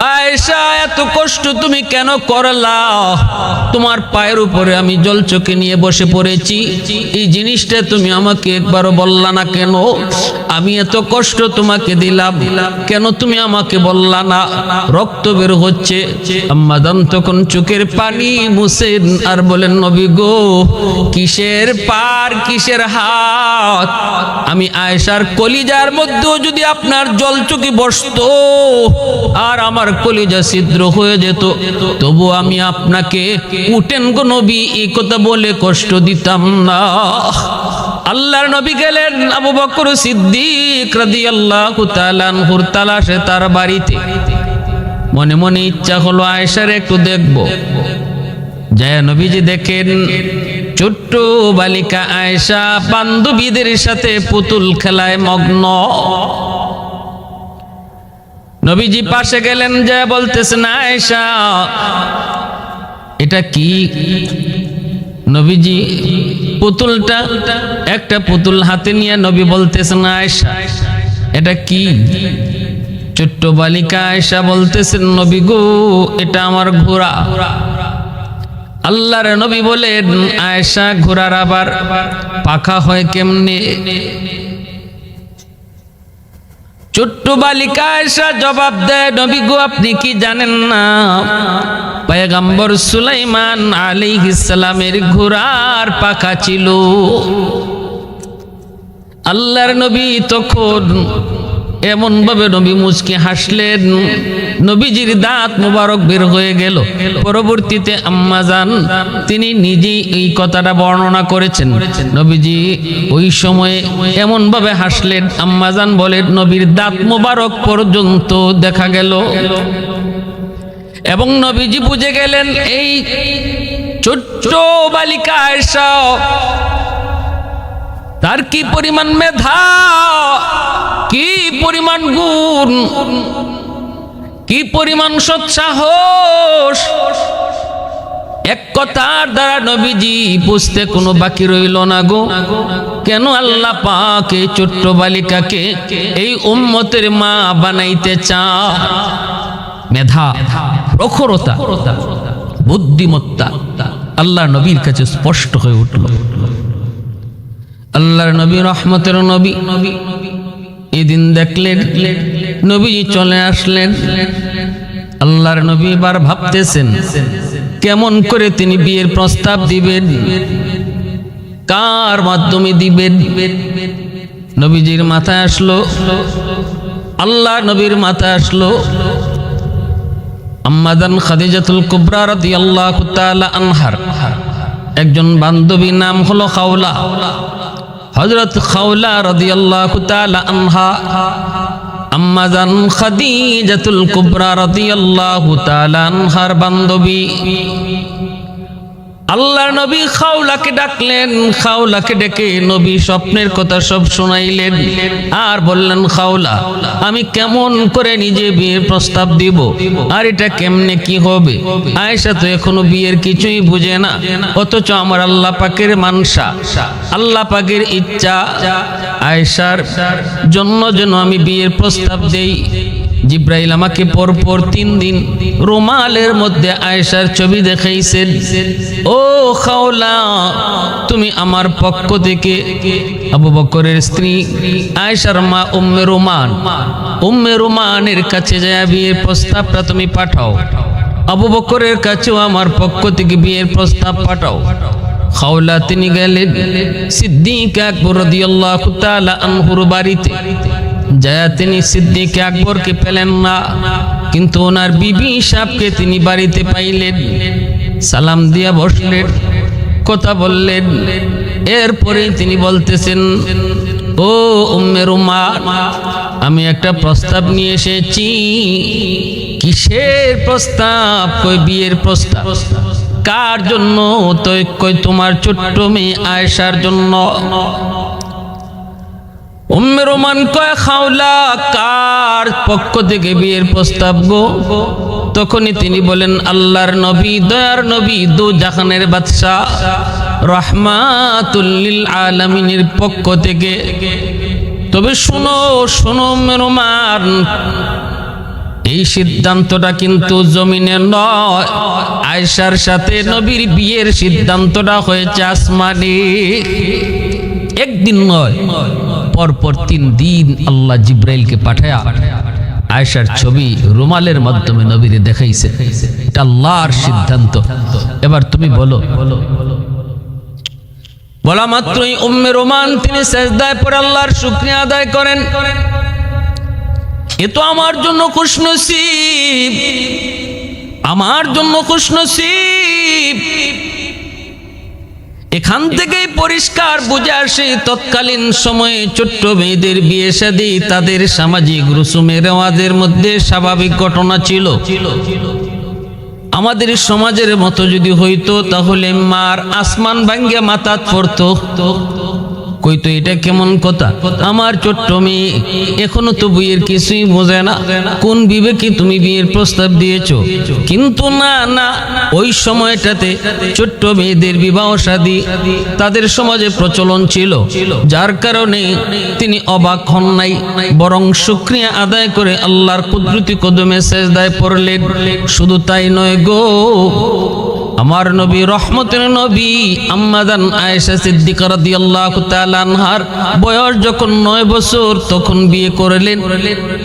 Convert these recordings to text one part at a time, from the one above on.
আয়েশা, এত কষ্ট তুমি কেন করলা? তোমার পায়ের উপরে আমি জল চোখে নিয়ে বসে পড়েছি, এই জিনিসটা তুমি আমাকে একবারও বললা না কেন? আমি এত কষ্ট তোমাকে দিলাম, কেন তুমি আমাকে বললা না? রক্ত বের হচ্ছে। আম্মা জান তখন চোখের পানি মুছেন আর বলেন, নবী গো, কিসের পার কিসের হাত? আমি আয়েশার কলিজার মধ্যেও যদি আপনার জল চোখে বসতো আর আমার কলিজা ছিদ্র হয়ে যেত, তবু আমি আপনাকে উঠেন গো নবী এই কথা বলে কষ্ট দিতাম না। আল্লাহর নবী গেলেন আবু বকর সিদ্দিক রাদিয়াল্লাহু তাআলা আনহুর তালাশে তার বাড়িতে। মনে মনে ইচ্ছা হলো আয়েশার একটু দেখব। যায় নবীজি দেখেন ছোট্ট বালিকা আয়েশা বান্ধবীদের সাথে পুতুল খেলায় মগ্ন। নবীজি পাশে গেলেন, যায় বলতেছেন, আয়েশা এটা কি? নবীজি পুতুলটা, একটা পুতুল হাতে নিয়ে নবী বলতেছেন, আয়েশা এটা কি? ছোট্ট বালিকা আয়েশা বলতেছেন, নবী গো, এটা আমার ঘোড়া। আল্লাহর নবী বলেন, আয়েশা ঘোড়ার আবার পাখা হয় কেমনে? ছোট্ট বালিকা আয়েশা জবাব দেয়, নবী গো, আপনি কি জানেন না পয়গম্বর সুলাইমান আলাইহিস সালামের ঘোড়ার পাখা ছিল? আল্লাহর নবী তখন এমন ভাবে নবী মুচকি হাসলেন, নবীজির দাঁত মুবারক বের হয়ে গেল। পরবর্তীতে আম্মা জান তিনি নিজেই এই কথাটা বর্ণনা করেছেন। নবীজি ওই সময়ে এমন ভাবে হাসলেন, আম্মা জান বলেন নবীর দাঁত মুবারক পর্যন্ত দেখা গেল। এবং নবীজি বুঝে গেলেন এই ছোট্ট বালিকা আয়েশা তার কি পরিমাণ মেধা, কি পরিমাণ গুণ, কি পরিমাণ সৎসাহস। এক কথার দ্বারা নবীজি বুঝতে কোনো বাকি রইল না গো, কেন আল্লাহ পাক এই ছোট্ট বালিকাকে এই উম্মতের মা বানাইতে চায়। মেধা, প্রখরতা, বুদ্ধিমত্তা আল্লাহর নবীর কাছে স্পষ্ট হয়ে উঠল। আল্লাহর নবী রহমতের নবী এদিন দেখলেন নবীজি চলে আসলেন। আল্লাহর নবী এবার ভাবতেছেন কেমন করে তিনি বিয়ের প্রস্তাব দিবেন, কার মাধ্যমে দিবেন। নবীজির মাথায় আসলো, আল্লাহ নবীর মাথায় আসলো আম্মা জান খাদিজাতুল কুবরা রাদিয়াল্লাহু তাআলা আনহার একজন বান্ধবী, নাম হলো খাওলা। হযরত খাওলা রাদিয়াল্লাহু তাআলা আনহা আম্মা জান খাদিজাতুল কুবরা রাদিয়াল্লাহু তাআলা আনহার বান্ধবী। আল্লাহর নবী খাওলাকে ডাকলেন, খাওলাকে ডেকে নবী স্বপ্নের কথা সব শোনাইলেন আর বললেন, খাওলা আমি কেমন করে নিজে বিয়ের প্রস্তাব দিব, আর এটা কেমনে কি হবে? আয়েশা তো এখনো বিয়ের কিছুই বুঝে না, অথচ আমার আল্লাহ পাকের মানসা, আল্লাহ পাকের ইচ্ছা আয়েশার জন্য যেন আমি বিয়ের প্রস্তাব দেই। জিব্রাইল আমাকে পরপর 3 দিন রুমালের মধ্যে আয়েশার ছবি দেখাইছেন। ও খাওলা, তুমি আমার পক্ষ থেকে আবু বকরের স্ত্রী আয়েশার মা উম্মে রুমানের কাছে যায় বিয়ের প্রস্তাবটা তুমি পাঠাও। আবু বকরের কাছেও আমার পক্ষ থেকে বিয়ের প্রস্তাব পাঠাও। খাওলা তিনি গেলেন সিদ্দিক আকবর রাদিয়াল্লাহু তাআলা আনহুর বাড়িতে। যায় তিনি সিদ্দিক আকবরকে পেলেন না, কিন্তু ওনার বিবি সাহেবকে তিনি বাড়িতে পাইলেন। সালাম দিয়া বসলেন, কথা বললেন। এরপরে তিনি বলতেছেন, ও উম্মে রুমান, আমি একটা প্রস্তাব নিয়ে এসেছি। কিসের প্রস্তাব? কই বিয়ের প্রস্তাব। কার জন্য? তো কই তোমার ছোট্ট মেয়ে আয়েশার জন্য। উম্মে রোমান কয়, খাওলা কার পক্ষ থেকে বিয়ের প্রস্তাব গো? তখনই তিনি বলেন, আল্লাহর নবী, দয়ার নবী, দু জাহানের বাদশা রাহমাতুল লিল আলামিনের পক্ষ থেকে। তবে শোনো শোনো উম্মে রোমান, এই সিদ্ধান্তটা কিন্তু জমিনে নয়, আয়েশার সাথে নবীর বিয়ের সিদ্ধান্তটা হয়েছে আসমানে। একদিন নয়, পরপর 3 দিন আল্লাহ জিব্রাইলকে পাঠায়া আয়েশার ছবি রুমালের মাধ্যমে নবীরে দেখাইছে। এটা আল্লাহর সিদ্ধান্ত। এবার তুমি বলো। বলা মাত্রই উম্মে রোমান তিনি সেজদায় পড়ে আল্লাহর শুকরিয়া আদায় করেন। এ তো আমার জন্য খুশনসিব, আমার জন্য খুশনসিব। এখান থেকেই পরিষ্কার বুঝে আসে তৎকালীন সময়ে ছোট্ট মেয়েদের বিয়ে শাদী তাদের সামাজিক রুসুমে রেওয়াজের মধ্যে স্বাভাবিক ঘটনা ছিল। আমাদের সমাজের মতো যদি হইতো তাহলে মার আসমান ভাঙ্গিয়া মাথা পড়তো, কইতো এটা কেমন কথা, আমার ছোট্ট মেয়ে এখনো তো বিয়ের কিছুই বোঝে না, কোন বিবেকে তুমি বিয়ের প্রস্তাব দিয়েছো। কিন্তু না না, ওই সময়টাতে ছোট্ট মেয়েদের বিবাহ শাদী তাদের সমাজে প্রচলন ছিল, যার কারণে তিনি অবাক হন নাই, বরং শুকরিয়া আদায় করে আল্লাহর কুদরতি কদমে সেজদায় পড়লেন। শুধু তাই নয় গো, আমার নবী রহমতের নবী আম্মা জান আয়েশা সিদ্দিকা রাদিয়াল্লাহু তাআলা আনহার বয়স যখন 9 বছর তখন বিয়ে করলেন।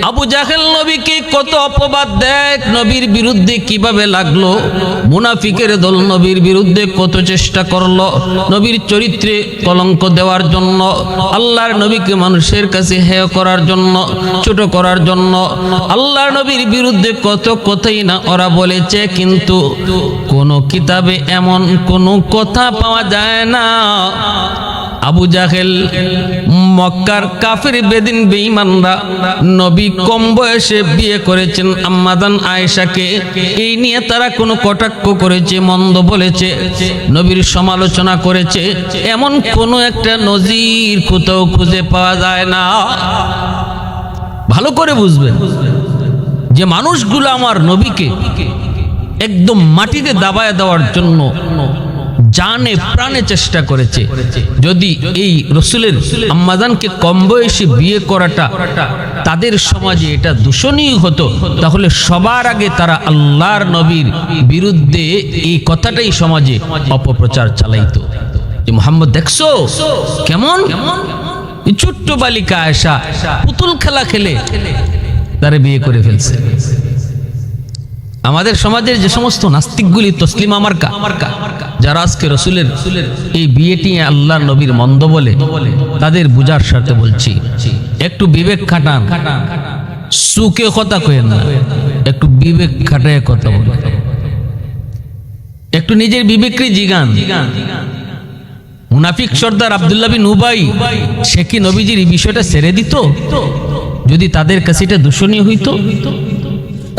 আবু জাহেল নবীকে কত অপবাদ দেয়, নবীর বিরুদ্ধে কিভাবে লাগলো, মুনাফিকের দল নবীর বিরুদ্ধে কত চেষ্টা করলো নবীর চরিত্রে কলঙ্ক দেওয়ার জন্য, আল্লাহর নবীকে মানুষের কাছে হেয় করার জন্য, ছোট করার জন্য। আল্লাহর নবীর বিরুদ্ধে কত কথাই না ওরা বলেছে, কিন্তু কোন কিতাবে এমন কোন কথা পাওয়া যায় না আবু জাহেল মক্কার কাফির বেদিন বেঈমানরা নবী কম বয়সে বিয়ে করেছেন আম্মা জান আয়েশাকে, এই নিয়ে তারা কোনো কটাক্ষ করেছে, মন্দ বলেছে, নবীর সমালোচনা করেছে, এমন কোন একটা নজির কোথাও খুঁজে পাওয়া যায় না। ভালো করে বুঝবেন যে মানুষগুলো আমার নবীকে একদম মাটিতে দাবায় দেওয়ার জন্য জানে প্রাণে চেষ্টা করেছে। যদি এই রসুলের আম্মাজানকে কম বয়সে বিয়ে করাটা তাদের সমাজে এটা দূষণীয় হতো, তাহলে সবার আগে তারা আল্লাহর নবীর বিরুদ্ধে এই কথাটাই সমাজে অপপ্রচার চালাইতো যে মুহাম্মদ দেখছো কেমন, ছোট্ট বালিকা আয়েশা পুতুল খেলা খেলে তারে বিয়ে করে ফেলছে। আমাদের সমাজের যে সমস্ত নাস্তিকগুলি তসলিমা মার্কা যারা আজকে রসুলের এই বিয়েটি আল্লাহ নবীর মন্দ বলে, তাদের বুঝার স্বার্থে বলছি, একটু বিবেক খাটান, সুকে কথা কয়েন না, একটু বিবেক খাটায় কথা বলেন, একটু নিজের বিবেককে জিগান। মুনাফিক সর্দার আব্দুল্লাহ বিন উবাই সে কি নবীজির এই বিষয়টা ছেড়ে দিত যদি তাদের কাছে এটা দূষণীয় হইতো?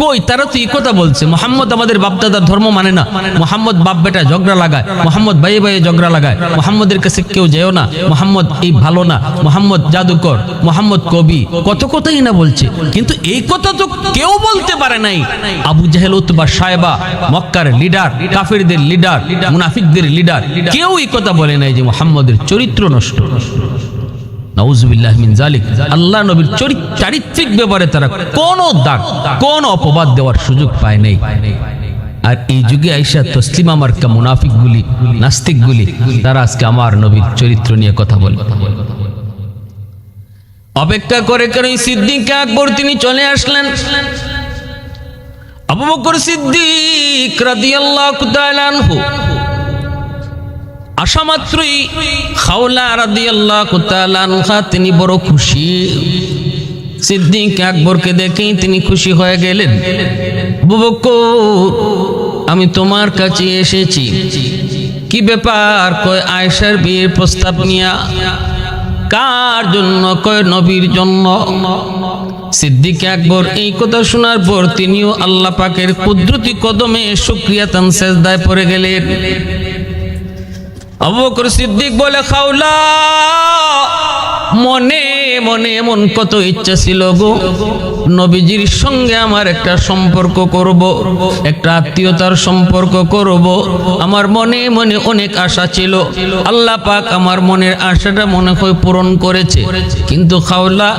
কই, তারা তো এই কথা বলছে মুহাম্মদ আমাদের বাপদাদার ধর্ম মানে না, মুহাম্মদ বাপ বেটা ঝগড়া লাগায়, মুহাম্মদ ভাইয়ে ভাইয়ে ঝগড়া লাগায়, মুহাম্মদের কাছে কেউ যেও না, মুহাম্মদ এই ভালো না, মুহাম্মদ জাদুকর, মুহাম্মদ কবি, কত কথাই না বলছে। কিন্তু এই কথা তো কেউ বলতে পারে নাই আবু জাহেল, উতবা, সায়বা, মক্কার লিডার, কাফিরদের লিডার, মুনাফিকদের লিডার, কেউ এই কথা বলে নাই যে মুহাম্মদের চরিত্র নষ্ট। নাউজুবিল্লাহ মিন যালিক। আল্লাহ নবীর চারিত্রিক ব্যাপারে তারা কোন দাগ, কোন অপবাদ দেওয়ার সুযোগ পায় নাই। আর এই যুগে আয়েশা তসলিমা মার্কা মুনাফিকগুলি, নাস্তিকগুলি, তারা আজকে আমার নবীর চরিত্র নিয়ে কথা বলে। অপেক্ষা করে করে সিদ্দিক আকবর তিনি চলে আসলেন। আবু বকর সিদ্দিক রাদিয়াল্লাহু তাআলা আনহু আসা মাত্রই খাওলা রাদিয়াল্লাহু তাআলা আনহা তিনি বড় খুশি। সিদ্দিক আকবরকে দেখেই তিনি খুশি হয়ে গেলেন। আবু বকর, আমি তোমার কাছে এসেছি, কি ব্যাপার? কয় আয়েশার বিয়ের প্রস্তাব নিয়া। কার জন্য? কয় নবীর জন্য। সিদ্দিক আকবর এই কথা শোনার পর তিনিও আল্লাহ পাকের কুদরতি কদমে শুকরিয়াতান সেজদায় পড়ে গেলেন। আবু বকর সিদ্দিক বলে, খাওলা, মনে মনে এমন কত ইচ্ছা ছিল গো নবীজির সঙ্গে আমার একটা সম্পর্ক করব, একটা আত্মীয়তার সম্পর্ক করব। আমার মনে মনে অনেক আশা ছিল, আল্লাহ পাক আমার মনের আশাটা মনে হয় পূরণ করেছে। কিন্তু খাওলা,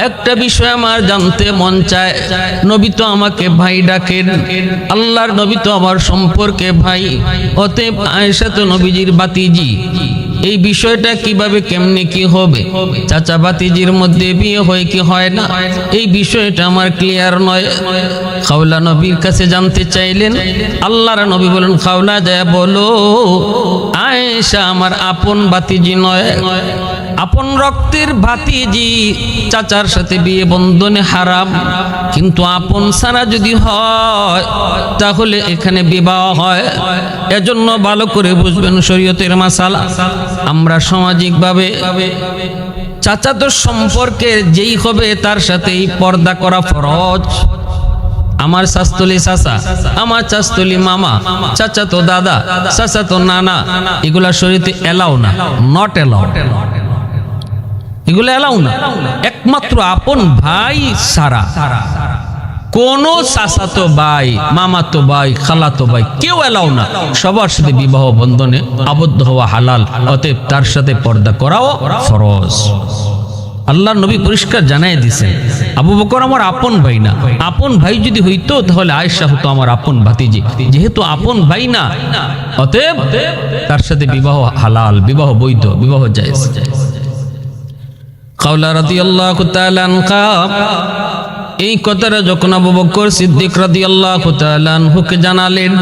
একটা বিষয় আমার জানতে মন চায়, নবী তো আমাকে ভাই ডাকেন, আল্লাহর নবী তো আমার সম্পর্কে ভাই, অতএব আয়েশা তো নবীজির বাতিজি, এই বিষয়টা কিভাবে কেমনে কি হবে? চাচা ভাতিজির মধ্যে বিয়ে হয় কি হয় না, এই বিষয়টা আমার ক্লিয়ার নয়। খাওলা নবীর কাছে জানতে চাইলেন। আল্লাহর নবী বলেন, খাওলা যায় বলো, আয়েশা আমার আপন ভাতিজি নয়, আপন রক্তের ভাতিজি, চাচার সাথে বিয়ে বন্ধনে হারাম, কিন্তু আপন ছাড়া যদি হয় তাহলে এখানে বিবাহ হয়। এজন্য ভালো করে বুঝবেন শরীয়তের মাসালা। আমরা সামাজিকভাবে চাচাতো সম্পর্কে যেই হবে তার সাথেই পর্দা করা ফরজ। আমার শাস্তলি চাচা, আমার চাস্তলি মামা, চাচা তো দাদা, চাচা তো নানা, এগুলা শরীয়তে এলাও না, নট এলাও, এগুলো এলাও না। একমাত্র আপন ভাই সারা, কোন চাচাতো ভাই, মামাতো ভাই, খালাতো ভাই কেউ এলাও না। সবার সাথে বিবাহ বন্ধনে আবদ্ধ হওয়া হালাল, অতএব তার সাথে পর্দা করাও ফরজ। আল্লাহর নবী পরিষ্কার জানাই দিয়েছেন, আবু বকর আমার আপন ভাই না, আপন ভাই যদি হইতো তাহলে আয়েশা হতো আমার আপন ভাতিজি, যেহেতু আপন ভাই না অতএব তার সাথে বিবাহ হালাল, বিবাহ বৈধ, বিবাহ জায়েজ। খাওলা রাদিয়াল্লাহু তাআলা আনহা এই কথাটা যখন আবু বকর সিদ্দিক রাদিয়াল্লাহু তাআলা আনহুকে জানালেন,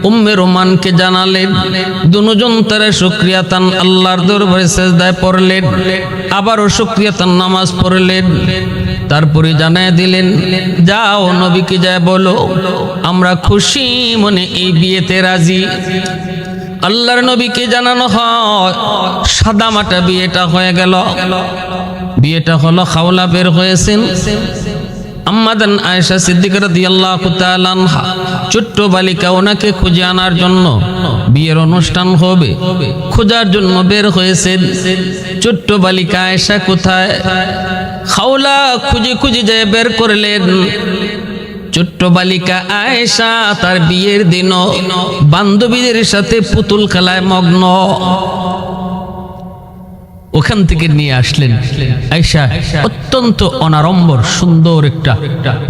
উম্মে রোমানকে জানালেন, দুজন তারা শুকরিয়াতান আল্লাহর দরবারে সিজদায় পড়লেন, আবারও শুকরিয়াতান নামাজ পড়লেন। তারপরে জানায় দিলেন, যাও নবীকে যায় বলো আমরা খুশি মনে এই বিয়েতে রাজি। আল্লাহর নবীকে জানানো হয়, সাদামাটা বিয়েটা হয়ে গেল। বিয়েটা হলো, খাওলা বের হয়েছেন, আম্মাদান আয়েশা সিদ্দিকা রাদিয়াল্লাহু তাআলা আনহা ছোট্ট বালিকা, ওনাকে খুঁজে আনার জন্য, বিয়ের অনুষ্ঠান হবে খোঁজার জন্য বের হয়েছেন। ছোট্ট বালিকা আয়েশা কোথায়? খাওলা খুঁজে খুঁজে যায় বের করলেন। ছোট্ট বালিকা আয়েশা তার বিয়ের দিন বান্ধবীদের সাথে পুতুল খেলায় মগ্ন। ওখান থেকে নিয়ে আসলেন আয়েশা, অত্যন্ত অনাড়ম্বর সুন্দর একটা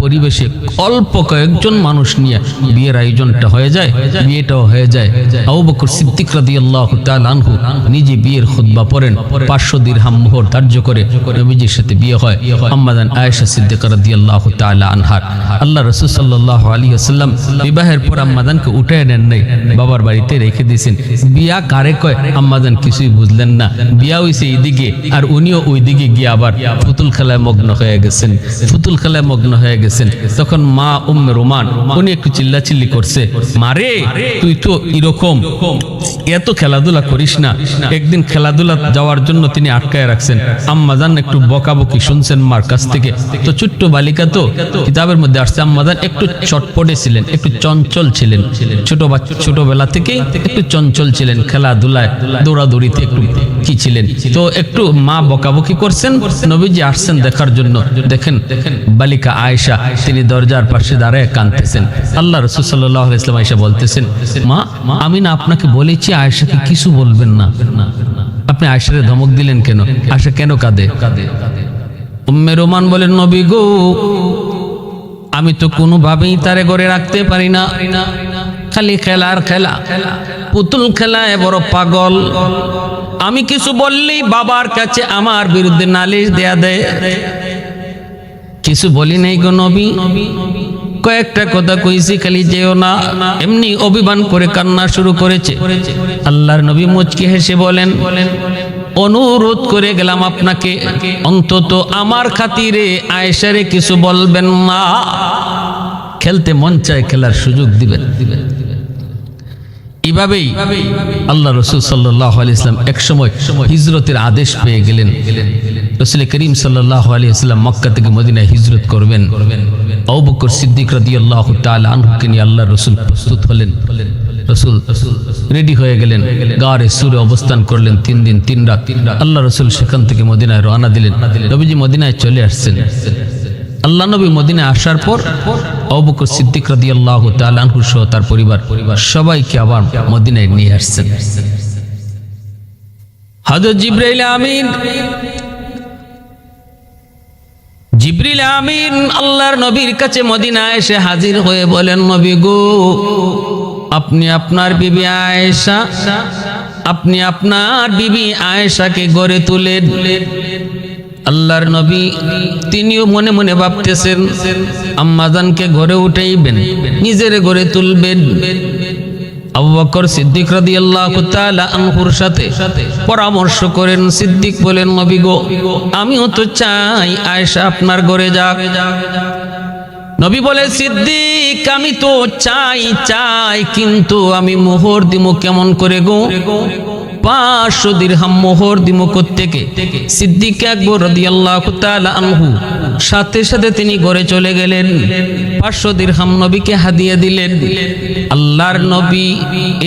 পরিবেশে অল্প কয়েকজন মানুষ নিয়ে বিয়ের আয়োজনটা হয়ে যায়, বিয়েটাও হয়ে যায়। আবু বকর সিদ্দিক রাদিয়াল্লাহু তাআলা আনহু নিজে বিয়ের খুতবা পড়েন, 500 দিরহাম মোহর ধার্য করে নবীজির সাথে বিয়ে হয় আম্মাদান আয়েশা সিদ্দিকা রাদিয়াল্লাহু তাআলা আনহার। আল্লাহ রাসূল সাল্লাল্লাহু আলাইহি ওয়াসাল্লাম বিবাহের পর আম্মাদানকে উঠায় নেন নাই, বাবার বাড়িতে রেখে দিয়েছেন। বিয়া কারে কয় আম্মাদান কিছুই বুঝলেন না। বিয়া হইছে এইদিকে আর উনিও ওই দিকে গিয়ে আবার পুতুল খেলায় মগ্ন হয়ে গেছেন, পুতুল খেলায় মগ্ন হয়ে গেছেন। তখন মা উম্মে রোমান উনি একটু চিল্লাচিল্লি করছে, মারে তুই তো এরকম এত খেলাধুলা করিস না। একদিন খেলাধুলা যাওয়ার জন্য তিনি আটকায় রাখছেন। আম্মাজান একটু বকাবকি শুনছেন মার কাছ থেকে। তো ছোট্ট বালিকা তো কিতাবের মধ্যে আসছে, আম্মাজান একটু চটপটে ছিলেন, একটু চঞ্চল ছিলেন, ছোটবেলা থেকে একটু চঞ্চল ছিলেন, খেলাধুলায় দৌড়াদৌড়িতে একটু কি ছিলেন। তো একটু মা বকাবকি করছেন, নবীজি আসছেন দেখার জন্য। দেখেন বালিকা আয়েশা তিনি দরজার পাশে দাঁড়ায় কাঁদতেছেন। আল্লাহ রাসূল সাল্লাল্লাহু আলাইহি ওয়াসাল্লাম আয়েশা বলতেছেন, মা আমি না আপনাকে বলেছি আয়েশাকে কিছু বলবেন না, আপনি আয়েশারে ধমক দিলেন কেন? আয়েশা কেন কাঁদে? উম্মে রোমান বলেন, নবী গো আমি তো কোনোভাবেই তারে ঘরে রাখতে পারি না, খালি খেলার খেলা, পুতুল খেলায় বড় পাগল। আমি কিছু বললেই বাবার কাছে আমার বিরুদ্ধে নালিশ দেয়া দেয়। কিছু বলি নাই গো নবী, কয়েকটা কথা কইছি, খালি যেও না। এমনি অভিমান করে কান্না শুরু করেছে। আল্লাহর নবী মুচকি হেসে বলেন, অনুরোধ করে গেলাম আপনাকে অন্তত আমার খাতিরে আয়েশারে কিছু বলবেন না। খেলতে মন চায় খেলার সুযোগ দিবেন। এভাবেই আল্লাহ রাসূল সাল্লাল্লাহু আলাইহি ওয়াসাল্লাম একসময় হিজরতের আদেশ পেয়ে গেলেন। রাসূল করিম সাল্লাল্লাহু আলাইহি ওয়াসাল্লাম মক্কা থেকে মদিনায় হিজরত করবেন। আবু বকর সিদ্দিক রাদিয়াল্লাহু তাআলা আনহুকে নিয়ে আল্লাহর রাসূল প্রস্তুত হলেন। রাসূল রেডি হয়ে গেলেন, গারে সুরে অবস্থান করলেন 3 দিন 3 রাত। আল্লাহ রাসূল সেখান থেকে মদিনায় রওনা দিলেন। নবীজি মদিনায় চলে আসছেন। আল্লাহ নবী মদিনায় আসার পর আবু বকর সিদ্দিক রাদিয়াল্লাহু তাআলা আনহু সহ তার পরিবার সবাইকে আবার মদিনায় নিয়ে আসছেন। হযরত জিবরিল আমিন আল্লাহর নবীর কাছে মদিনায় এসে হাজির হয়ে বলেন, নবী গো, আপনি আপনার বিবি আয়েশাকে গড়ে তুলেন। আল্লাহর নবী তিনিও মনে মনে ভাবতেছেন আম্মাজানকে ঘরে উঠাইবেন, নিজের ঘরে তুলবেন। আবু বকর সিদ্দিক রাদিয়াল্লাহু তাআলা আনহুর সাথে পরামর্শ করেন। সিদ্দিক বলেন, নবী গো, আমিও তো চাই আয়েশা আপনার ঘরে যাক। নবী বলে, সিদ্দিক আমি তো চাই কিন্তু আমি মোহর দিমু কেমন করে গো? 500 দিরহাম মোহর দিমু কোত্থেকে? সিদ্দিক আকবর রাদিয়াল্লাহু তাআলা আনহু সাথে সাথে তিনি ঘরে চলে গেলেন, 500 দিরহাম নবীকে হাদিয়া দিলেন। আল্লাহর নবী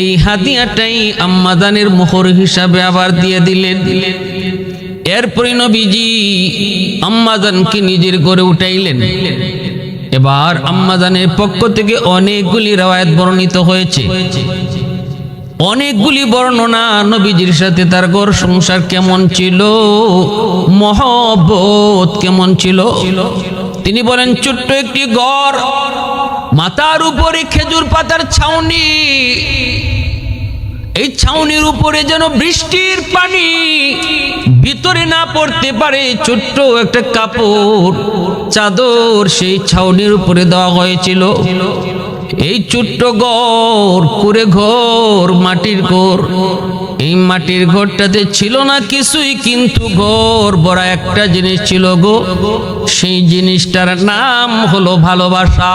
এই হাদিয়াটাই আম্মাজানের মোহর হিসাবে আবার দিয়ে দিলেন। এরপরে নবীজি আম্মাজানকে নিজের ঘরে উঠাইলেন। এবার আম্মাজানের পক্ষ থেকে অনেকগুলি রওয়ায়াত বর্ণিত হয়েছে, অনেকগুলি বর্ণনা নবীজির সাথে তার ঘর সংসার কেমন ছিল, মহব্বত কেমন ছিল। তিনি বলেন, ছোট্ট একটি ঘর, মাথার উপরে খেজুর পাতার ছাউনি, এই ছাউনির উপরে যেন বৃষ্টির পানি ভিতরে না পড়তে পারে, ছোট্ট একটা কাপড় চাদর সেই ছাউনির উপরে দেওয়া হয়েছিল। এই ছোট্ট ঘর, কুড়ে ঘর, মাটির ঘর, এই মাটির ঘরটাতে ছিল না কিছুই, কিন্তু ঘর ভরা একটা জিনিস ছিল গো, সেই জিনিসটার নাম হলো ভালোবাসা।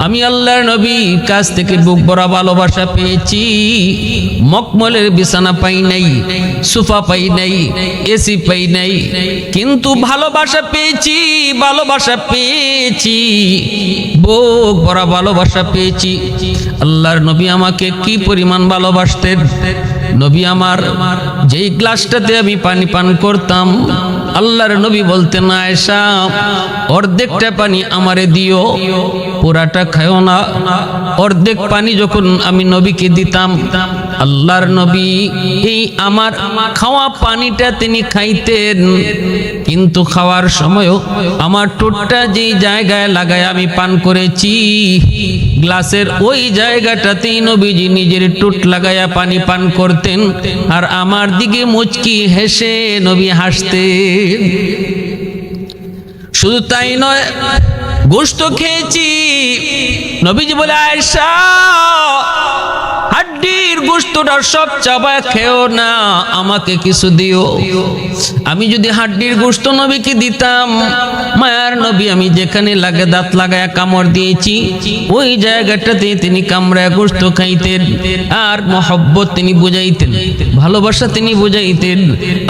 আমি আল্লাহর নবীর কাছ থেকে বুক ভরা ভালোবাসা পেয়েছি। মকমলের বিছানা পাই নাই, সোফা পাই নাই, এসি পাই নাই, কিন্তু ভালোবাসা পেয়েছি, বুক ভরা ভালোবাসা পেয়েছি। আল্লাহর নবী আমাকে কি পরিমাণ ভালোবাসতেন। নবী আমার যেই গ্লাসটাতে আমি পানি পান করতাম, আল্লাহর নবী বলতেন, আয়েশা অর্ধেকটা পানি আমারে দিও, পুরাটা খাও না। অর্ধেক পানি যখন আমি নবীকে দিতাম, আল্লাহর নবী এই আমার খাওয়া পানিটা তিনি খাইতেন, কিন্তু খাওয়ার সময়ও আমার ঠোঁটটা যেই জায়গায় লাগায় আমি পান করেছি, গ্লাসের ওই জায়গাটাতেই নবীজি নিজের ঠোঁট লাগায়া পানি পান করতেন, আর আমার দিকে মুচকি হেসে নবী হাসতেন। শুধু তাই নয়, গোশত খেয়েছি। নবীজি বলে, আয়েশা হাড্ডির গোশতটা সব চাবায় খেও না, আমাকে কিছু দিও। আমি যদি হাড্ডির গোশত নবীকে দিতাম, মায়ার নবী আমি যেখানে লাগে দাঁত লাগায়া কামড় দিয়েছি, ওই জায়গাটাতে তিনি কামড়ায় গোশত খাইতেন, আর মহব্বত তিনি বুঝাইতেন, ভালোবাসা তিনি বুঝাইতেন।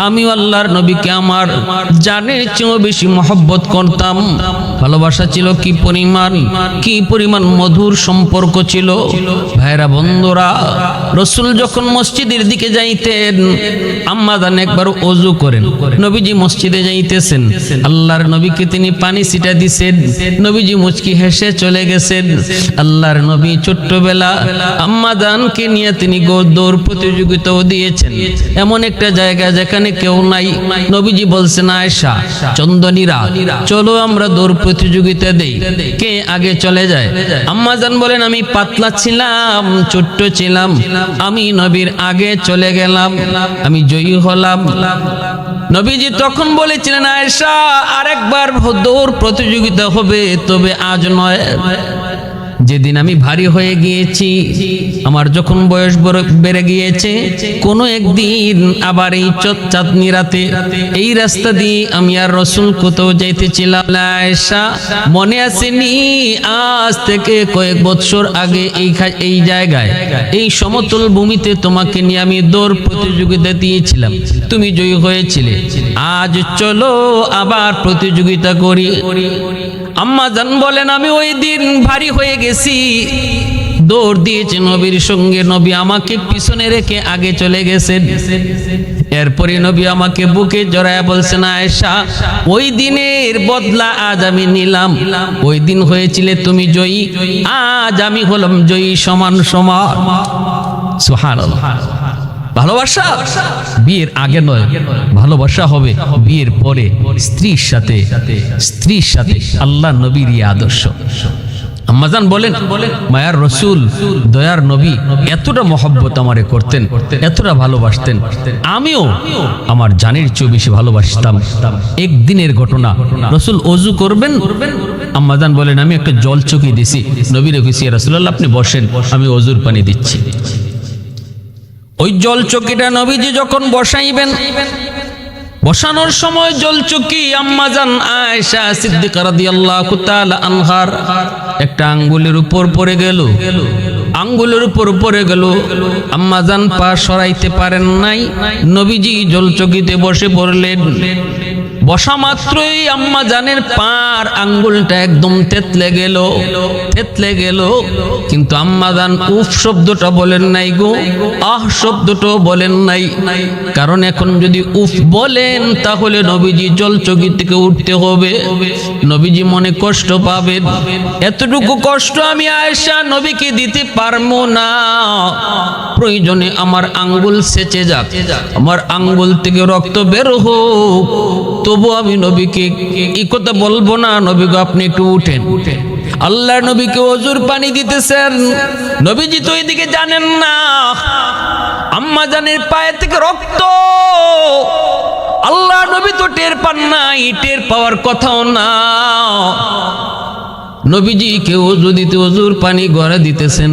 আমিও আল্লাহর নবীকে আমার জানের চেয়েও বেশি মহব্বত করতাম। ভালোবাসা ছিল কি পরিমাণ মধুর সম্পর্ক ছিল। ভাইরা বন্ধুরা, রাসূল যখন মসজিদের দিকে যাইতেন, আম্মাজান একবার ওযু করেন, নবীজি মসজিদে যাইতেছেন, আল্লাহর নবীকে তিনি পানি ছিটা দিছেন, নবীজি মুচকি হেসে চলে গেছেন। আল্লাহর নবী ছোট্টবেলা আম্মাজানকে নিয়ে তিনি দৌড় প্রতিযোগিতাও দিয়েছেন, এমন একটা জায়গা যেখানে কেউ নাই। নবীজি বলছেন, আয়েশা চন্দনীরা চলো আমরা দৌড় প্রতিযোগিতা দেই, কে আগে চলে যায়। আম্মাজান বলেন, আমি পাতলা ছিলাম, ছোট্ট ছিলাম, আমি নবীর আগে চলে গেলাম, আমি জয়ী হলাম। নবীজি তখন বলেছিলেন, আয়েশা আরেকবার দৌড় প্রতিযোগিতা হবে, তবে আজ নয়। যেদিন আমি ভারী হয়ে গিয়েছি, আমার যখন বয়স বেড়ে গিয়েছে, কোনো একদিন আবার এই চাঁদনি রাতে এই রাস্তা দিয়ে আমি আর রাসূল কোথাও যাইতেছিলাম। আয়েশা মনে আসেনি, আজ থেকে কয়েক বছর আগে এই জায়গায় এই সমতল ভূমিতে তোমাকে নিয়ে আমি দৌড় প্রতিযোগিতা দিয়েছিলাম, তুমি জয়ী হয়েছিলে, আজ চলো আবার প্রতিযোগিতা করি। আম্মাজান বলেন, আমি ওই দিন ভারী হয়ে গেছি, দৌড় দিয়েছে নবীর সঙ্গে। নবী আমাকে পিছনে রেখে আগে চলে গেছেন। এরপরে নবী আমাকে বুকে জড়ায় বলছেন, আয়েশা, ওই দিনের বদলা আজ আমি নিলাম। ওই দিন হয়েছিলে তুমি জয়ী, আজ আমি হলাম জয়ী, সমান সমান। সুবহানাল্লাহ। ভালোবাসা বিয়ের আগে নয়, ভালোবাসা হবে বিয়ের পরে স্ত্রীর সাথে। স্ত্রীর সাথে আল্লাহ নবীর এই আদর্শ। আম্মাজান বলেন, মায়ার রসুল দয়ার নবী এতটা মহব্বত আমারে করতেন, এতটা ভালোবাসতেন, আমিও আমার জানের চেয়ে বেশি ভালোবাসতাম। একদিনের ঘটনা, রসুল অজু করবেন, আম্মাজান বলেন আমি একটা জল চকি দিছি, নবীরে কইছি, ইয়া রাসূলুল্লাহ আপনি বসেন, আমি অজুর পানি দিচ্ছি। ওই জল চকিটা নবীজি যখন বসাইবেন, বসানোর সময় জল চকি আম্মাজান আয়েশা সিদ্দিকা রাদিয়াল্লাহু তাআলা আনহার একটা আঙ্গুলের উপর পড়ে গেল। আঙ্গুলের উপর পড়ে গেল, আম্মাজান পা সরাইতে পারেন নাই, নবীজি জল চকিতে বসে পড়লেন। বসা মাত্রই আম্মাজানের পার আঙ্গুলটা একদম থেতলে গেল, থেতলে গেল। কিন্তু আম্মাজান উফ শব্দটা বলেন নাই গো, আহ শব্দটাও বলেন নাই। কারণ এখন যদি উফ বলেন তাহলে নবীজি জলচকি থেকে উঠতে হবে, নবীজি মনে কষ্ট পাবেন। এতটুকু কষ্ট আমি আয়েশা নবীকে দিতে পারবো না। প্রয়োজনে আমার আঙ্গুল সেচে যাক, আমার আঙ্গুল থেকে রক্ত বের হোক, তবু আমি নবীকে এই কথা বলবো না, নবী গো আপনি একটু উঠেন। আল্লাহ নবীকে ওযুর পানি দিতেছেন, নবীজি তো এদিকে জানেন না আম্মাজানের পায়ে থেকে রক্ত। আল্লাহ নবী তো টের পান নাই, টের পাওয়ার কথাও না। নবীজিকে ওযু দিতে ওযুর পানি গড়ে দিতেছেন,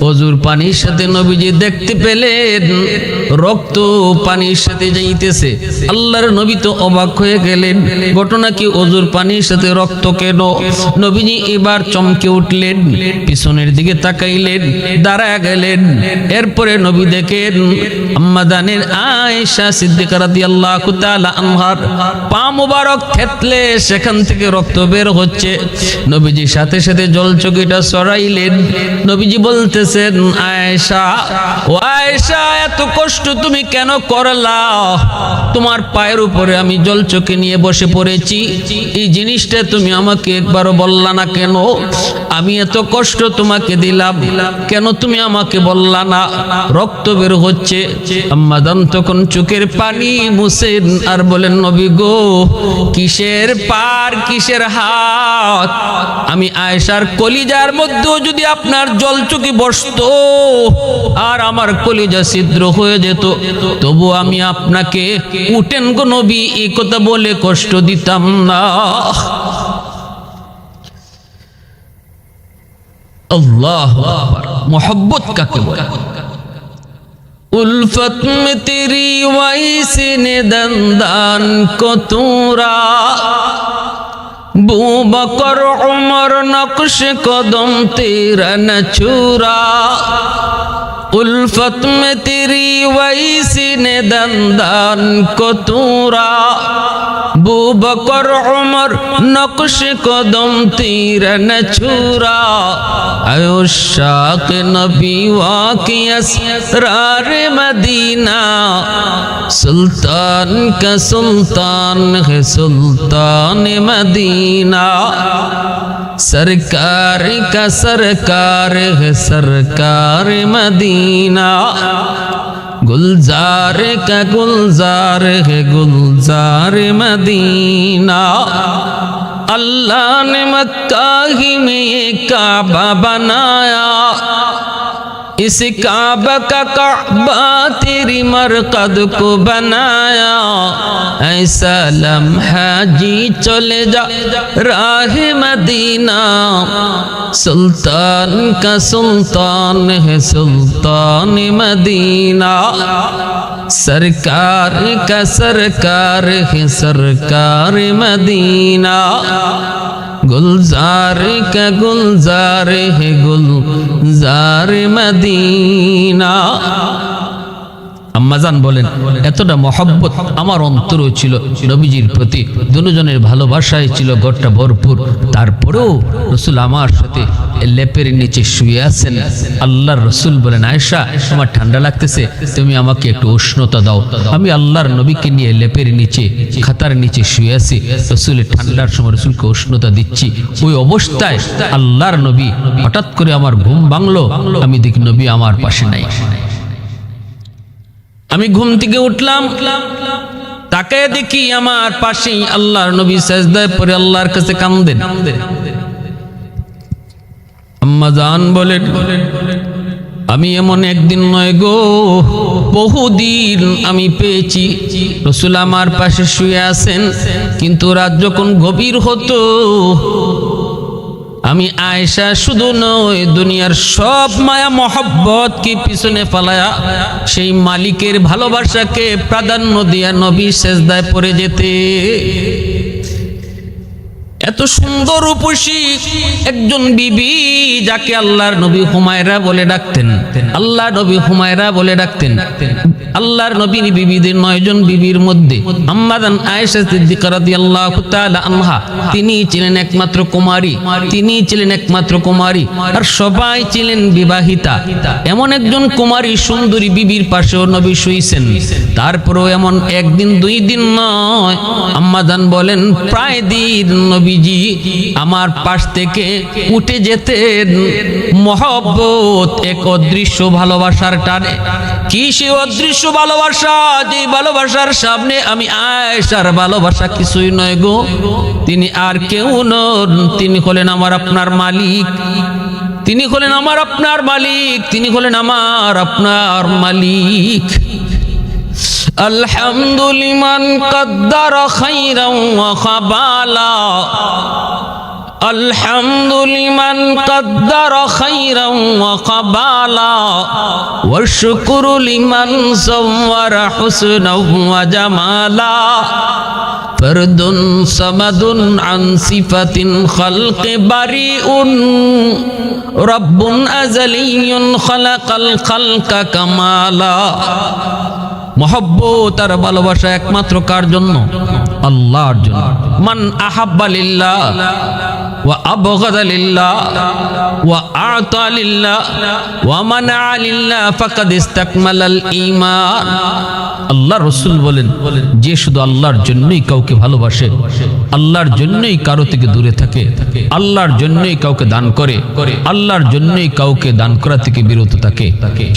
ওযুর পানির সাথে নবীজি দেখতে পেলেন রক্ত পানির সাথে যাইতেছে। আল্লাহর নবী তো অবাক হয়ে গেলেন, ঘটনা কি ওযুর পানির সাথে রক্ত কেন? নবীজি এবার চমকে উঠলেন, পিছনের দিকে তাকাইলেন, দাঁড়ায় গেলেন। এরপরে নবী দেখেন আম্মাজানের আয়েশা সিদ্দিকা রাদিয়াল্লাহু তাআলা আনহার পা মুবারক থেতলে সেখান থেকে রক্ত বের হচ্ছে। নবীজি সাথে সাথে জলচকিটা সরাইলেন। নবীজি বলতেছেন, আয়েশা, ও আয়েশা, এত কষ্ট তুমি কেন করলা? তোমার পায়ের উপরে আমি জলচকি নিয়ে বসে পড়েছি, এই জিনিসটা তুমি আমাকে একবারও বললা না কেন? আমি এত কষ্ট তোমাকে দিলাম, কেন তুমি আমাকে বললা না? রক্ত বের হচ্ছে। আম্মাজান তখন চোখের পানি মুছেন আর বলেন, নবী গো, কিসের পার কিসের হাত? আমি আয়েশার কলিজার মধ্যেও যদি আপনার জলচকি বসতো আর আমার কলিজা ছিদ্র হয়ে যেত, তবু আমি আপনাকে উঠেন গো নবী এই কথা বলে কষ্ট দিতাম না। আল্লাহু আকবার। মোহব্বত কাকে বলে? उल्फत में तेरी वैसे ने दंदान को तूरा, बू बकर उमर नक्श कदम तेरा न छूरा। उल्फत में तेरी वैसे ने दंदान को तूरा, बू बकर उमर नक्श कदम तेरा न छूरा। आयुशाक नबी वाक़ी असरार मदीना, सुल्तान का सुल्तान है सुल्तान मदीना। सरकार का सरकार है सरकार मदीना, गुलजार का गुलजार है गुलजार मदीना। अल्लाह ने मक्का ही में ये काबा बनाया, इस काबा का काबा तेरी मरकद को बनाया। ऐसा लम्हा जी चले जा राह मदीना, सुल्तान का सुल्तान है सुल्तान मदीना। सरकार का सरकार है सरकार मदीना, गुलजार का गुलजार है गुलजार मदीना। আম্মাজান বলেন এতটা মহব্বত আমার অন্তরও ছিল নবীজির প্রতি, দুজনের ভালোবাসায় ছিল ঘরটা ভরপুর। তারপরেও রসুল আমার সাথে লেপের নিচে শুয়ে আছেন। আল্লাহর রসুল বলেন আয়েশা তোমার ঠান্ডা লাগতেছে, তুমি আমাকে একটু উষ্ণতা দাও। আমি আল্লাহর নবীকে নিয়ে লেপের নিচে খাতার নিচে শুয়ে আছি, রসুলের ঠান্ডার সময় রসুলকে উষ্ণতা দিচ্ছি। ওই অবস্থায় আল্লাহর নবী হঠাৎ করে আমার ঘুম ভাঙলো, আমি দেখি নবী আমার পাশে নাই। আমি ঘুম থেকে উঠলাম, তাকায় দেখি আমার পাশেই আল্লাহর নবী সাজদায় পড়ে আল্লাহর কাছে কাঁদেন। আম্মা জান বলেন আমি এমন একদিন নয় গো, বহুদিন আমি পেয়েছি রসুল আমার পাশে শুয়ে আছেন, কিন্তু রাত যখন গভীর হতো আমি আয়েশা শুধু নয় দুনিয়ার সব মায়া মহব্বত কি পিছনে ফালায়া সেই মালিকের ভালোবাসাকে প্রাধান্য দিয়া নবী সেজদায় পড়ে যেতে। এত সুন্দর রূপসী একজন বিবি যাকে আল্লাহর নবী হুমায়রা বলে ডাকতেন, আল্লাহর নবী হুমায়রা বলে ডাকতেন। আল্লাহর নবীর বিবিদের 9 জন বিবির মধ্যে আম্মাজান আয়েশা সিদ্দিকা রাদিয়াল্লাহু তাআলা আনহা তিনি ছিলেন একমাত্র কুমারী, তিনি ছিলেন একমাত্র কুমারী, আর সবাই ছিলেন বিবাহিতা। এমন একজন কুমারী সুন্দরী বিবির পাশেও নবী শুইছেন। তারপরেও এমন একদিন 2 দিন নয়, আম্মাজান বলেন প্রায় দিন নবীজি আমার পাশ থেকে উঠে যেতেন মহব্বত এক অদৃশ্য ভালোবাসার টানে। কি সে অদৃশ্য ভালোবাসা, যে ভালোবাসার সামনে আমি আয়েশার ভালোবাসা কিছুই নয় গো। তিনি আর কেউ নন, তিনি হলেন আমার আপনার মালিক, তিনি হলেন আমার আপনার মালিক, তিনি হলেন আমার আপনার মালিক। আলহামদুলিমান কদ্দার খাইরান ওয়া খাবালা, আলহামদুলিমান কদ্দার খাইরান ওয়া খাবালা, ওয়া শুকরু লিমান সাওয়ারা হুসনাও ওয়া জামালা, ফরদুন সামাদুন আন সিফাতিন খালকি বারিউন, রব্বুন আযালিয়ুন খালাকাল খালকা কামালা। মহব্বত আর ভালোবাসা একমাত্র কার জন্য? আল্লাহর জন্য। মান আহাব্বা লিল্লাহ ওয়া আবগাদা লিল্লাহ ওয়া আ'তা লিল্লাহ ওয়া মানা লিল্লাহ ফাকাদ ইসতাকমালাল ঈমান। আল্লাহ রাসূল বলেন যে শুধু আল্লাহর জন্যই কাউকে ভালোবাসে, আল্লাহর জন্যই কারো থেকে দূরে থাকে, আল্লাহর জন্যই কাউকে দান করে, আল্লাহর জন্যই কাউকে দান করা থেকে বিরত থাকে,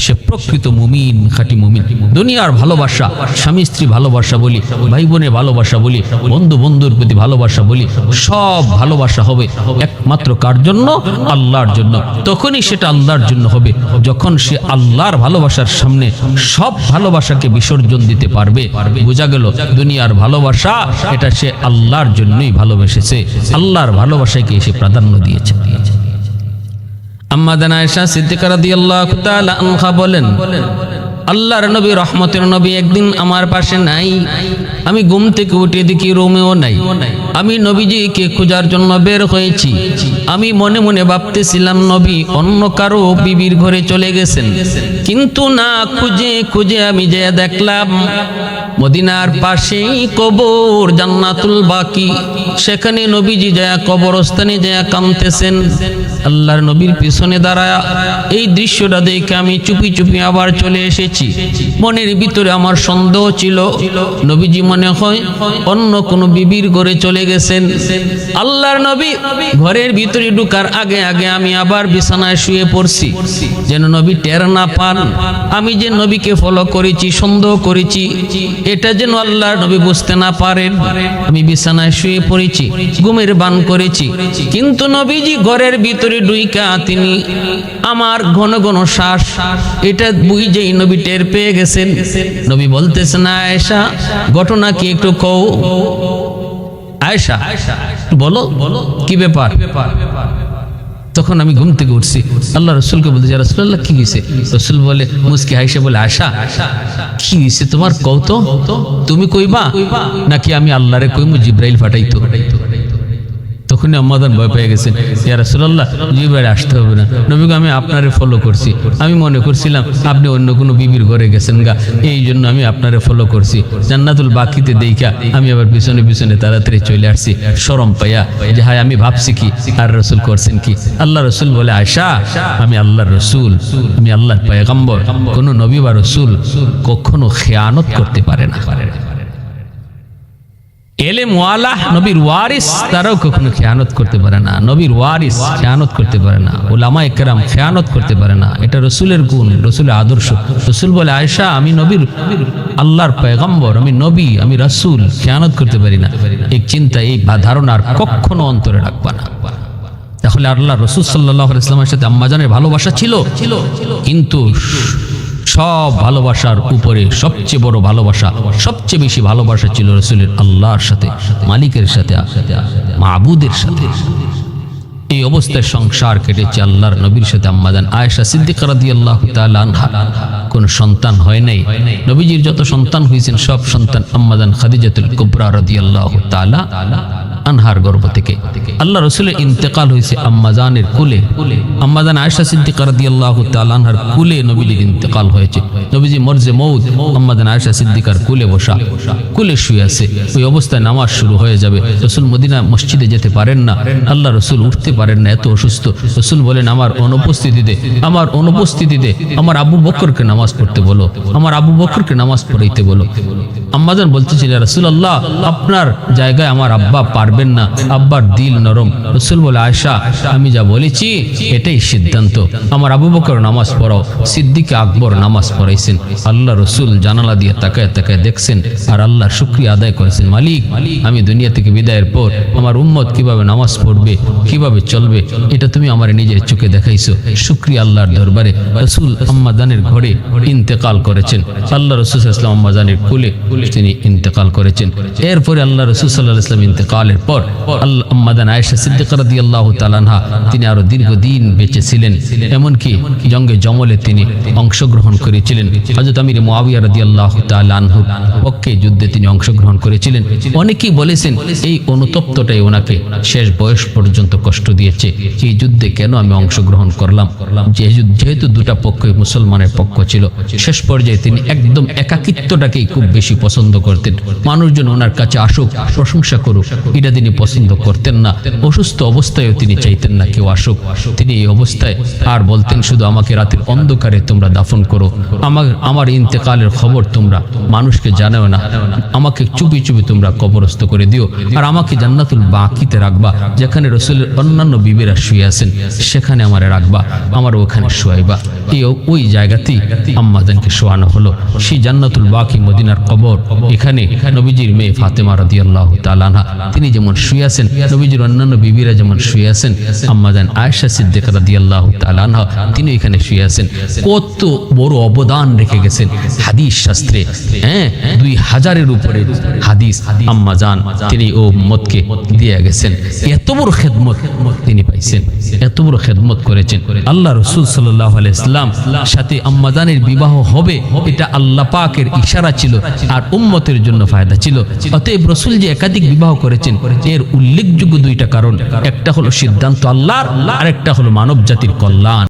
সে প্রকৃত মুমিন, খাঁটি মুমিন। দুনিয়ার ভালোবাসা, স্বামী স্ত্রী ভালোবাসা বলি, ভাই বোনের ভালোবাসা বলি, বন্ধু বন্ধুর প্রতি ভালোবাসা বলি, সব ভালোবাসা হবে একমাত্র কার জন্য? আল্লাহর জন্য। তখনই সেটা আল্লাহর জন্য হবে যখন সে আল্লাহর ভালোবাসার সামনে সব ভালোবাসাকে বিসর্জন দিতে পারবে। বোঝা গেল দুনিয়ার ভালোবাসা এটা সে আল্লাহর জন্যই ভালোবেসেছে, আল্লাহর ভালোবাসাকে সে প্রাধান্য দিয়েছে। আম্মা জান আয়েশা সিদ্দিকা রাদিয়াল্লাহু তাআলা আনহা বলেন আল্লাহর নবী রহমতের নবী একদিন আমার পাশে নাই। আমি ঘুম থেকে উঠে দেখি রুমেও নাই। আমি নবীজিকে খোঁজার জন্য বের হয়েছি। আমি মনে মনে ভাবতেছিলাম নবী অন্য কারো বিবির ঘরে চলে গেছেন, কিন্তু না, খুঁজে খুঁজে আমি যে দেখলাম মদিনার পাশেই কবর জান্নাতুল বাকি, সেখানে নবীজি যায় কবরস্থানে যায় কাঁদতেছেন। আল্লাহর নবীর পিছনে দাঁড়ায় এই দৃশ্যটা দেখে আমি চুপি চুপি আবার চলে এসেছি। মনের ভিতরে আমার সন্দেহ ছিল নবীজি মনে হয় অন্য কোনো বিবির ঘরে চলে গেছেন। আল্লাহর নবী ঘরের ভিতরে ঢুকার আগে আগে আমি আবার বিছানায় শুয়ে পড়ছি, যেন নবী টের না পান আমি যে নবীকে ফলো করেছি, সন্দেহ করেছি, এটা যেন আল্লাহর নবী বুঝতে না পারেন। আমি বিছানায় শুয়ে পড়েছি, ঘুমের বান করেছি, কিন্তু নবীজি ঘরের ভিতরে ঢুইকা তিনি আমার ঘন ঘন শ্বাস এটা বুঝেই নবী টের পেয়ে গেছেন। নবী বলতেছেন আয়েশা ঘটনা কি একটু কও। আয়েশা বলো কি ব্যাপার। তখন আমি ঘুম থেকে উঠছি, আল্লাহ রসুলকে বলতে ইয়া রাসূলুল্লাহ কি হয়েছে? রসুল বলে মুস্কি হাসে বলে আয়েশা কি হয়েছে তোমার কও তো, তুমি কইবা নাকি আমি আল্লাহরে কইমু জিব্রাইল ফাটাইতো? তখন তখনই আম্মাজান ভয় পেয়ে গেছেন, ইয়া রাসূলুল্লাহ জিব্রাইল আসতে হবে না, নবী গো আমি আপনারে ফলো করছি, আমি মনে করছিলাম আপনি অন্য কোনো বিবির ঘরে গেছেন গা, এই জন্য আমি আপনারে ফলো করছি। জান্নাতুল বাকিতে দেখা আমি আবার পিছনে পিছনে তাড়াতাড়ি চলে আসছি শরম পাইয়া, যে হায় আমি ভাবছি কি আর রাসূল করছেন কি। আল্লাহ রাসূল বলে, আয়েশা আমি আল্লাহর রাসূল, আমি আল্লাহর পয়গম্বর, কোন নবী বা রাসূল কখনো খেয়ানত করতে পারে না। এলেম ওয়ালা নবীর ওয়ারিস তারাও কখনো খেয়ানত করতে পারে না, নবীর ওয়ারিস খেয়ানত করতে পারে না, উলামায়ে কেরাম খেয়ানত করতে পারে না। এটা রাসূলের গুণ, রাসূলের আদর্শ। রাসূল বলে, আয়েশা আমি নবীর আল্লাহর পয়গম্বর, আমি নবী, আমি রাসূল, খেয়ানত করতে পারি না। এই চিন্তা, এই ধারণা আর কখনো অন্তরে রাখবা না। তাহলে আল্লাহ রাসূল সাল্লাল্লাহু আলাইহি ওয়াসাল্লামের সাথে আম্মাজানের ভালোবাসা ছিল, কিন্তু সব ভালোবাসার উপরে সবচেয়ে বড় ভালোবাসা, সবচেয়ে বেশি ভালোবাসা ছিল রাসূলের আল্লাহর সাথে, মালিকের সাথে, মাবুদের সাথে। এই অবস্থায় সংসার কেটেছে আল্লাহর নবীর সাথে আম্মাজান আয়েশা সিদ্দিকা রাদিয়াল্লাহু তাআলা আনহা। কোন সন্তান হয় নাই, নবীজির যত সন্তান হয়েছেন সব সন্তান আম্মাজান খাদিজাতুল কুবরা রাদিয়াল্লাহু তাআলা আনহার গর্ভ থেকে। আল্লাহ রাসূলের ইন্তেকাল হয়েছে আম্মাজানের কুলে, আম্মাজান আয়েশা সিদ্দিকা রাদিয়াল্লাহু তাআলা আনহার কুলে নবীজির ইন্তেকাল হয়েছে। নবীজি মরজে মউত আম্মাজান আয়েশা সিদ্দিকার কুলে বসা, কুলে শুয়ে আছে। ওই অবস্থায় নামাজ শুরু হয়ে যাবে। রাসূল মদিনা মসজিদে যেতে পারেন না, আল্লাহ রাসূল উঠতে পারেন না, এত অসুস্থ। রাসূল বলেন, আমার অনুপস্থিতিতে আমার আবু বকরকে নামাজ পড়তে বলো, আমার আবু বকরকে নামাজ পড়াইতে বলো। আম্মাজান বলতেছিলেন, রাসূলুল্লাহ আপনার জায়গায় আমার আব্বা পারবেন না, আব্বার দিল নরম। রাসূল বলে, আয়েশা আমি যা বলেছি এটাই সিদ্ধান্ত, আমার আবু বকর নামাজ পড়াও। সিদ্দিক আকবর নামাজ পড়াইছেন। আল্লাহ রাসূল জানালা দিয়ে তাকায় তাকায় দেখছেন আর আল্লাহর শুকরিয়া আদায় করেছেন, মালিক আমি দুনিয়া থেকে বিদায়ের পর আমার উম্মত কিভাবে নামাজ পড়বে, কিভাবে চলবে, এটা তুমি আমার নিজের চোখে দেখাইছো। শুকরিয়া আল্লাহর দরবারে। রাসূল আম্মাজানের ঘরে ইন্তেকাল করেছেন। আল্লাহ রাসূল সাল্লাল্লাহু আলাইহি ওয়াসাল্লাম আম্মাজানের কোলে তিনি ইন্তেকাল করেছেন। এরপরে আল্লাহ রাসূল সাল্লাল্লাহু আলাইহি ওয়াসাল্লাম ইন্তেকালের পর আম্মাজান আয়েশা সিদ্দিকা রাদিয়াল্লাহু তাআলা আনহা তিনি আরো দীর্ঘদিন বেঁচে ছিলেন। এমনকি জঙ্গে জমলে তিনি অংশগ্রহণ করেছিলেন। হযরত আমির মুআবিয়া রাদিয়াল্লাহু তাআলা আনহুর পক্ষে যুদ্ধে তিনি অংশগ্রহণ করেছিলেন। অনেকেই বলেছেন এই অনুতপ্তটাই ওনাকে শেষ বয়স পর্যন্ত কষ্ট দিয়েছে। এই যুদ্ধে কেন আমি অংশগ্রহণ করলাম, যেহেতু দুটা পক্ষই মুসলমানের পক্ষ ছিল। শেষ পর্যায়ে তিনি একদম একাকিত্বটাকেই খুব বেশি পছন্দ করতেন। মানুষজন ওনার কাছে আসুক, প্রশংসা করুক, এটা তিনি পছন্দ করতেন না। অসুস্থ অবস্থায়ও তিনি চাইতেন না কেউ আসুক। তিনি এই অবস্থায় আর বলতেন, শুধু আমাকে রাতের অন্ধকারে তোমরা দাফন করো, আমার ইন্তেকালের খবর তোমরা মানুষকে জানাও না, আমাকে চুপি চুপি তোমরা কবরস্থ করে দিও, আর আমাকে জান্নাতুল বাকিতে রাখবা, যেখানে রাসূলের অন্যান্য বিবিরা শুয়ে আছেন সেখানে আমারে রাখবা, আমার ওখানে শোয়াইবা। ওই জায়গাতেই আম্মাজানকে শোয়ানো হলো। সেই জান্নাতুল বাকি মদিনার কবর, এখানে নবীজির মেয়ে ফাতেমা রাদিয়াল্লাহু তাআলা আনহা তিনি যেমন শুয়ে আছেন, নবীজির অন্যান্য বিবিরা যেমন শুয়ে আছেন, আম্মাজান আয়েশা সিদ্দিকা রাদিয়াল্লাহু তাআলা আনহা তিনি এখানে শুয়ে আছেন। কত বড় অবদান রেখে গেছেন হাদিস শাস্ত্রে। 2000-এর উপরে হাদিস আম্মাজান তিনি ও উম্মতকে দিয়ে গেছেন। এত বড় খেদমত তিনি পাইছেন, এত বড় খেদমত করেছেন। আল্লাহ রাসূল সাল্লাল্লাহু আলাইহি ওয়াসাল্লাম সাথে আম্মাজানের বিবাহ হবে, এটা আল্লাহ পাকের ইশারা ছিল আর উম্মতের জন্য ফায়দা ছিল। অতএব রাসূল যে একাধিক বিবাহ করেছেন এর উল্লেখযোগ্য দুইটা কারণ, একটা হলো সিদ্ধান্ত আল্লাহর, আর একটা হলো মানব জাতির কল্যাণ।